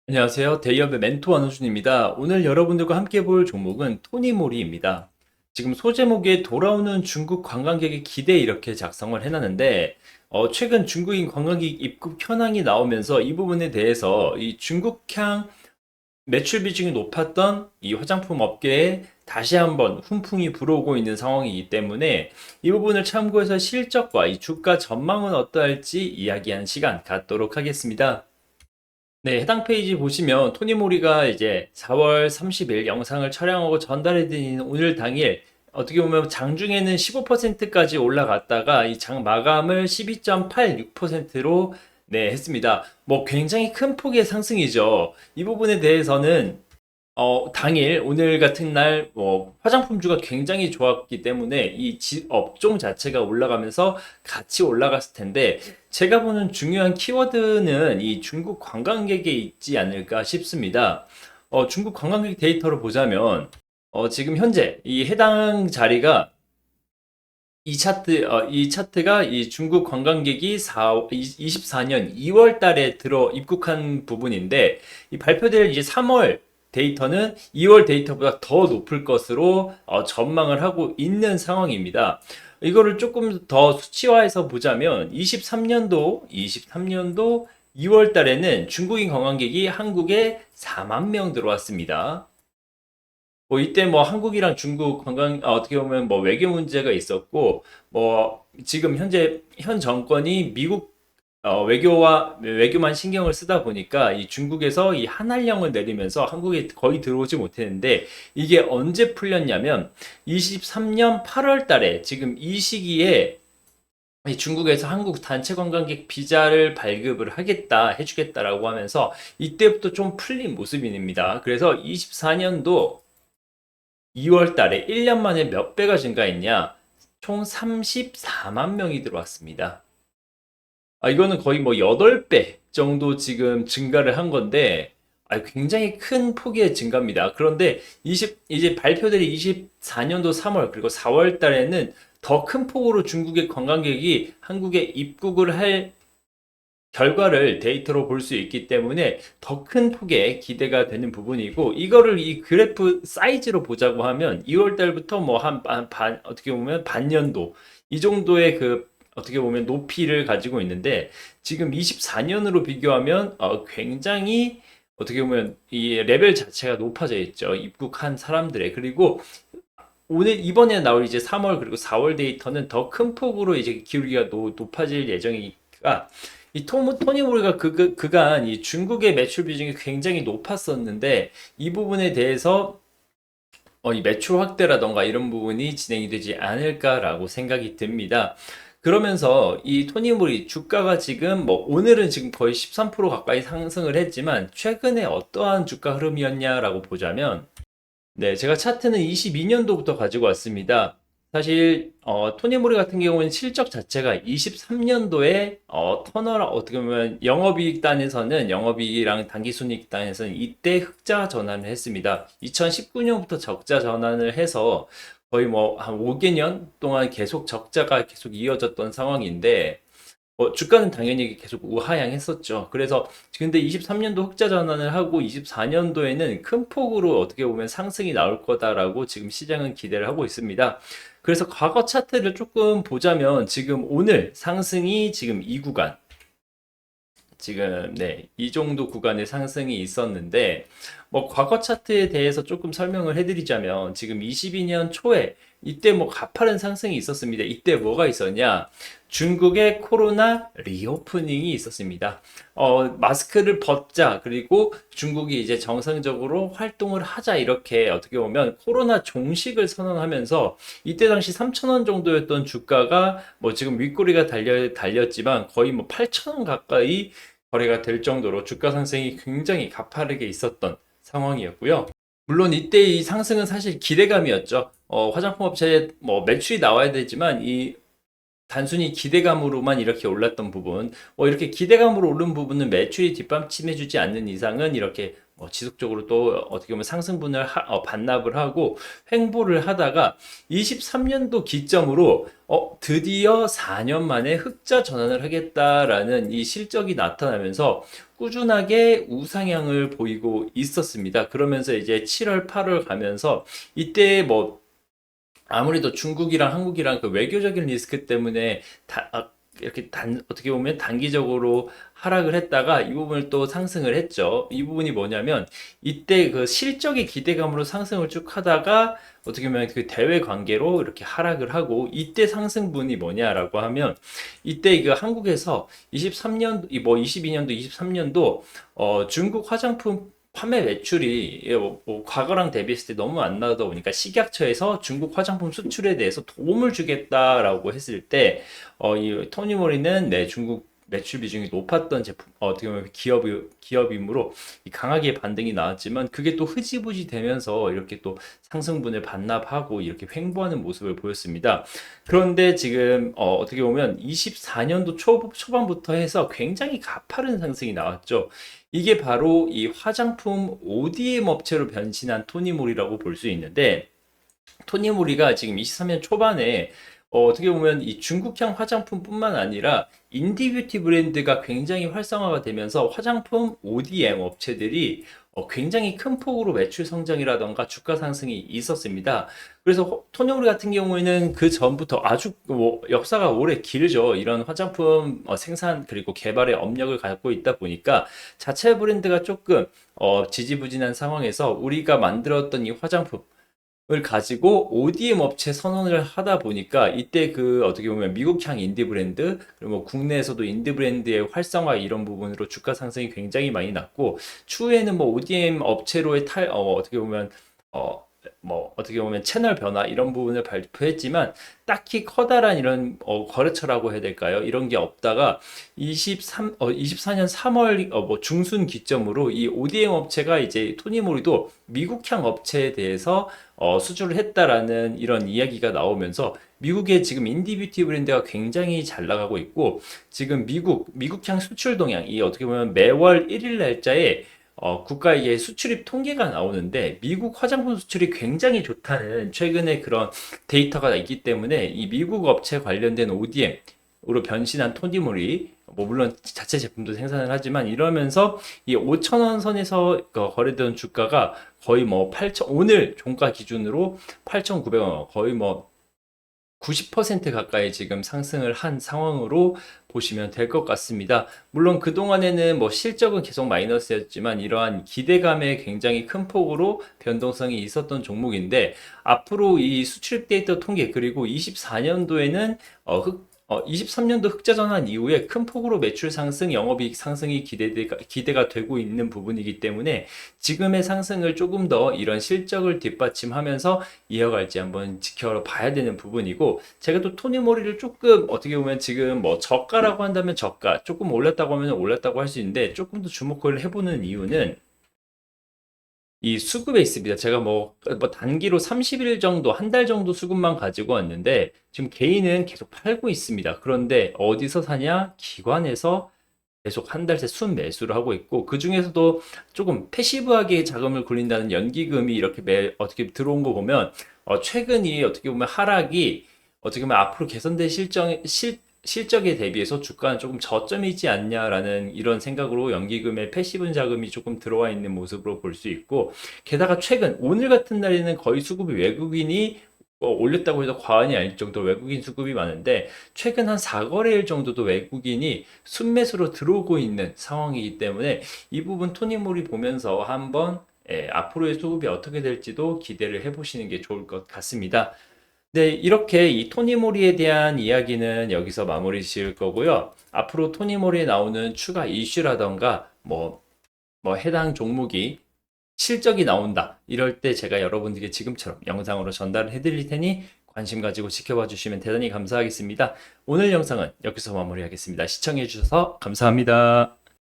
안녕하세요. 대기업의 멘토 안호준입니다. 오늘 여러분들과 함께 볼 종목은 토니모리입니다. 지금 소제목에 돌아오는 중국 관광객의 기대 이렇게 작성을 해놨는데, 최근 중국인 관광객 입국 현황이 나오면서 이 부분에 대해서 이 중국향 매출 비중이 높았던 이 화장품 업계에 다시 한번 훈풍이 불어오고 있는 상황이기 때문에 이 부분을 참고해서 실적과 이 주가 전망은 어떠할지 이야기하는 시간 갖도록 하겠습니다. 네, 해당 페이지 보시면 토니모리가 이제 4월 30일 영상을 촬영하고 전달해 드리는 오늘 당일 어떻게 보면 장중에는 15%까지 올라갔다가 이 장 마감을 12.86%로 네, 했습니다. 뭐 굉장히 큰 폭의 상승이죠. 이 부분에 대해서는 당일, 오늘 같은 날, 화장품주가 굉장히 좋았기 때문에 업종 자체가 올라가면서 같이 올라갔을 텐데, 제가 보는 중요한 키워드는 이 중국 관광객에 있지 않을까 싶습니다. 중국 관광객 데이터를 보자면, 지금 현재 이 해당 자리가 이 차트가 이 중국 관광객이 24년 2월 달에 들어 입국한 부분인데, 이 발표될 이제 3월 데이터는 2월 데이터보다 더 높을 것으로 전망을 하고 있는 상황입니다. 이거를 조금 더 수치화해서 보자면 23년도 2월 달에는 중국인 관광객이 한국에 4만 명 들어왔습니다. 뭐 이때 뭐 한국이랑 중국 관광 어떻게 보면 뭐 외교 문제가 있었고 뭐 지금 현 정권이 미국 외교만 신경을 쓰다 보니까 이 중국에서 이 한한령을 내리면서 한국에 거의 들어오지 못했는데 이게 언제 풀렸냐면 23년 8월 달에 지금 이 시기에 이 중국에서 한국 단체 관광객 비자를 발급을 해주겠다라고 하면서 이때부터 좀 풀린 모습입니다. 그래서 24년도 2월 달에 1년 만에 몇 배가 증가했냐? 총 34만 명이 들어왔습니다. 이거는 거의 뭐 8배 정도 지금 증가를 한 건데, 굉장히 큰 폭의 증가입니다. 그런데 이제 발표될 24년도 3월 그리고 4월 달에는 더 큰 폭으로 중국의 관광객이 한국에 입국을 할 결과를 데이터로 볼 수 있기 때문에 더 큰 폭의 기대가 되는 부분이고 이거를 이 그래프 사이즈로 보자고 하면 2월 달부터 뭐 어떻게 보면 반년도 이 정도의 그 어떻게 보면 높이를 가지고 있는데 지금 24년으로 비교하면 굉장히 어떻게 보면 이 레벨 자체가 높아져 있죠. 입국한 사람들의 그리고 이번에 나올 이제 3월 그리고 4월 데이터는 더 큰 폭으로 이제 기울기가 높아질 예정이니까 토니 모리가 그간 이 중국의 매출 비중이 굉장히 높았었는데 이 부분에 대해서 이 매출 확대라던가 이런 부분이 진행이 되지 않을까라고 생각이 듭니다. 그러면서 이 토니모리 주가가 지금 뭐 오늘은 지금 거의 13% 가까이 상승을 했지만 최근에 어떠한 주가 흐름이었냐라고 보자면 네, 제가 차트는 22년도부터 가지고 왔습니다. 사실 토니모리 같은 경우는 실적 자체가 23년도에 어떻게 보면 영업이익 단에서는 영업이익이랑 당기순이익 단에서는 이때 흑자 전환을 했습니다. 2019년부터 적자 전환을 해서 거의 뭐 한 5개년 동안 계속 적자가 계속 이어졌던 상황인데 주가는 당연히 계속 우하향했었죠. 그래서 근데 23년도 흑자 전환을 하고 24년도에는 큰 폭으로 어떻게 보면 상승이 나올 거다라고 지금 시장은 기대를 하고 있습니다. 그래서 과거 차트를 조금 보자면 지금 오늘 상승이 지금 이 구간 지금 네, 이 정도 구간의 상승이 있었는데 뭐 과거 차트에 대해서 조금 설명을 해드리자면 지금 22년 초에 이때 뭐 가파른 상승이 있었습니다. 이때 뭐가 있었냐? 중국의 코로나 리오프닝이 있었습니다. 마스크를 벗자 그리고 중국이 이제 정상적으로 활동을 하자 이렇게 어떻게 보면 코로나 종식을 선언하면서 이때 당시 3,000원 정도였던 주가가 뭐 지금 윗꼬리가 달렸지만 거의 뭐 8,000원 가까이 거래가 될 정도로 주가 상승이 굉장히 가파르게 있었던 상황이었고요. 물론 이때 이 상승은 사실 기대감이었죠. 화장품 업체에 뭐 매출이 나와야 되지만 이 단순히 기대감으로만 이렇게 올랐던 부분, 이렇게 기대감으로 오른 부분은 매출이 뒷받침해주지 않는 이상은 이렇게 지속적으로 또 어떻게 보면 상승분을 반납을 하고 횡보를 하다가 23년도 기점으로 드디어 4년 만에 흑자 전환을 하겠다라는 이 실적이 나타나면서 꾸준하게 우상향을 보이고 있었습니다. 그러면서 이제 7월, 8월 가면서 이때 뭐 아무래도 중국이랑 한국이랑 그 외교적인 리스크 때문에 이렇게 어떻게 보면 단기적으로 하락을 했다가 이 부분을 또 상승을 했죠. 이 부분이 뭐냐면 이때 그 실적의 기대감으로 상승을 쭉 하다가 어떻게 보면 그 대외 관계로 이렇게 하락을 하고 이때 상승분이 뭐냐라고 하면 이때 그 한국에서 23년, 뭐 22년도, 23년도 중국 화장품 판매 매출이 과거랑 대비했을 때 너무 안 나오다 보니까 식약처에서 중국 화장품 수출에 대해서 도움을 주겠다라고 했을 때 이 토니모리는 중국 매출 비중이 높았던 제품 어떻게 보면 기업이므로 강하게 반등이 나왔지만 그게 또 흐지부지 되면서 이렇게 또 상승분을 반납하고 이렇게 횡보하는 모습을 보였습니다. 그런데 지금 어떻게 보면 24년도 초반부터 해서 굉장히 가파른 상승이 나왔죠. 이게 바로 이 화장품 ODM 업체로 변신한 토니모리라고 볼 수 있는데 토니모리가 지금 23년 초반에 어떻게 보면 이 중국향 화장품뿐만 아니라 인디뷰티 브랜드가 굉장히 활성화가 되면서 화장품 ODM 업체들이 굉장히 큰 폭으로 매출 성장이라던가 주가 상승이 있었습니다. 그래서 토니모리 같은 경우에는 그 전부터 아주 역사가 오래 길죠. 이런 화장품 생산 그리고 개발의 업력을 갖고 있다 보니까 자체 브랜드가 조금 지지부진한 상황에서 우리가 만들었던 이 화장품 을 가지고 ODM 업체 선언을 하다 보니까 이때 그 어떻게 보면 미국향 인디 브랜드 그리고 뭐 국내에서도 인디 브랜드의 활성화 이런 부분으로 주가 상승이 굉장히 많이 났고 추후에는 뭐 ODM 업체로의 어떻게 보면 어 어떻게 보면 채널 변화 이런 부분을 발표했지만 딱히 커다란 이런 거래처라고 해야 될까요? 이런 게 없다가 24년 3월 뭐 중순 기점으로 이 ODM 업체가 이제 토니모리도 미국향 업체에 대해서 수주를 했다라는 이런 이야기가 나오면서 미국의 지금 인디뷰티 브랜드가 굉장히 잘 나가고 있고 지금 미국향 수출 동향 이 어떻게 보면 매월 1일 날짜에 국가의 수출입 통계가 나오는데 미국 화장품 수출이 굉장히 좋다는 최근에 그런 데이터가 있기 때문에 이 미국 업체 관련된 ODM으로 변신한 토니모리 뭐 물론 자체 제품도 생산을 하지만 이러면서 이 5,000원 선에서 거래되던 주가가 거의 뭐 8천 오늘 종가 기준으로 8,900원 거의 뭐 90% 가까이 지금 상승을 한 상황으로 보시면 될 것 같습니다. 물론 그동안에는 뭐 실적은 계속 마이너스였지만 이러한 기대감에 굉장히 큰 폭으로 변동성이 있었던 종목인데 앞으로 이 수출입 데이터 통계 그리고 24년도에는 23년도 흑자 전환 이후에 큰 폭으로 매출 상승, 영업이익 상승이 기대가 되고 있는 부분이기 때문에 지금의 상승을 조금 더 이런 실적을 뒷받침하면서 이어갈지 한번 지켜봐야 되는 부분이고 제가 또 토니모리를 조금 어떻게 보면 지금 뭐 저가라고 한다면 저가, 조금 올랐다고 하면 올랐다고 할 수 있는데 조금 더 주목을 해보는 이유는 이 수급에 있습니다. 제가 뭐 단기로 30일 정도, 한 달 정도 수급만 가지고 왔는데, 지금 개인은 계속 팔고 있습니다. 그런데 어디서 사냐? 기관에서 계속 한 달새 순 매수를 하고 있고, 그 중에서도 조금 패시브하게 자금을 굴린다는 연기금이 이렇게 어떻게 들어온 거 보면, 최근이 어떻게 보면 하락이 어떻게 보면 앞으로 개선될 실적에 대비해서 주가는 조금 저점이지 않냐라는 이런 생각으로 연기금의 패시브 자금이 조금 들어와 있는 모습으로 볼 수 있고 게다가 최근 오늘 같은 날에는 거의 수급이 외국인이 올렸다고 해도 과언이 아닐 정도로 외국인 수급이 많은데 최근 한 4거래일 정도도 외국인이 순매수로 들어오고 있는 상황이기 때문에 이 부분 토니모리 보면서 한번 앞으로의 수급이 어떻게 될지도 기대를 해보시는 게 좋을 것 같습니다. 네, 이렇게 이 토니모리에 대한 이야기는 여기서 마무리 지을 거고요. 앞으로 토니모리에 나오는 추가 이슈라던가 뭐 해당 종목이 실적이 나온다. 이럴 때 제가 여러분들께 지금처럼 영상으로 전달을 해드릴 테니 관심 가지고 지켜봐 주시면 대단히 감사하겠습니다. 오늘 영상은 여기서 마무리하겠습니다. 시청해 주셔서 감사합니다.